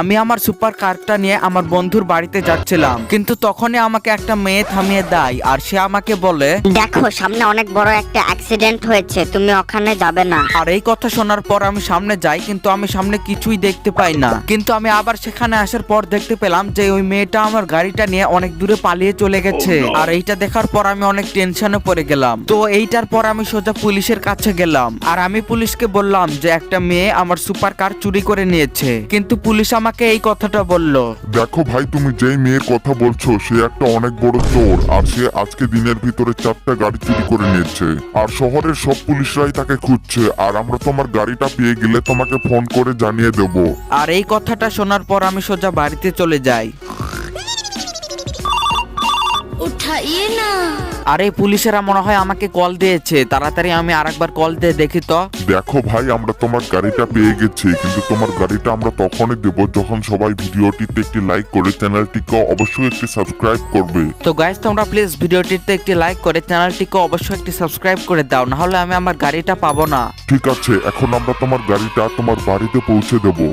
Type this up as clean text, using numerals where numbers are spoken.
আমি আমার সুপার কারটা নিয়ে আমার বন্ধুর বাড়িতে যাচ্ছিলাম, কিন্তু তখনই আমাকে একটা মেয়ে থামিয়ে দেয় আর সে আমাকে বলে, দেখো সামনে অনেক বড় একটা অ্যাক্সিডেন্ট হয়েছে, তুমি ওখানে যাবে না। আর এই কথা শোনার পর আমি সামনে যাই, কিন্তু আমি সামনে কিছুই দেখতে পাই না। কিন্তু আমি আবার সেখানে আসার পর দেখতে পেলাম যে ওই মেয়েটা আমার গাড়িটা নিয়ে অনেক দূরে পালিয়ে চলে গেছে। আর এইটা দেখার পর আমি অনেক টেনশনে পড়ে গেলাম। তো এইটার পর আমি সোজা পুলিশের কাছে গেলাম আর আমি পুলিশকে বললাম যে একটা মেয়ে আমার সুপার কার চুরি করে নিয়েছে। কিন্তু পুলিশ আমাকে এই কথাটা বলল, দেখো ভাই, তুমি যেই মেয়ের কথা বলছো সে একটা অনেক বড় চোর, আর সে আজকে দিনের ভিতরে 4টা গাড়ি চুরি করে নিয়েছে, আর শহরের সব পুলিশরাই তাকে খুঁজছে, আর আমরা তোমার গাড়িটা পেয়ে গেলে তোমাকে ফোন করে জানিয়ে দেবো। আর এই কথাটা শোনার পর আমি সোজা বাড়িতে চলে যাই। उठाइए ना। আরে পুলিশেরা মনে হয় আমাকে কল দিয়েছে, তাড়াতাড়ি আমি আরেকবার কল দিয়ে দেখি তো। দেখো ভাই, আমরা তোমার গাড়িটা পেয়ে গেছি, কিন্তু তোমার গাড়িটা আমরা তখনই দেবো যখন সবাই ভিডিওটিতে একটি লাইক করে চ্যানেলটিকে অবশ্যই একটি সাবস্ক্রাইব করবে। তো গাইস, তোমরা প্লিজ ভিডিওটিতে একটি লাইক করে চ্যানেলটিকে অবশ্যই একটি সাবস্ক্রাইব করে দাও, না হলে আমি আমার গাড়িটা পাবো না। ঠিক আছে, এখন আমরা তোমার গাড়িটা তোমার বাড়িতে পৌঁছে দেবো।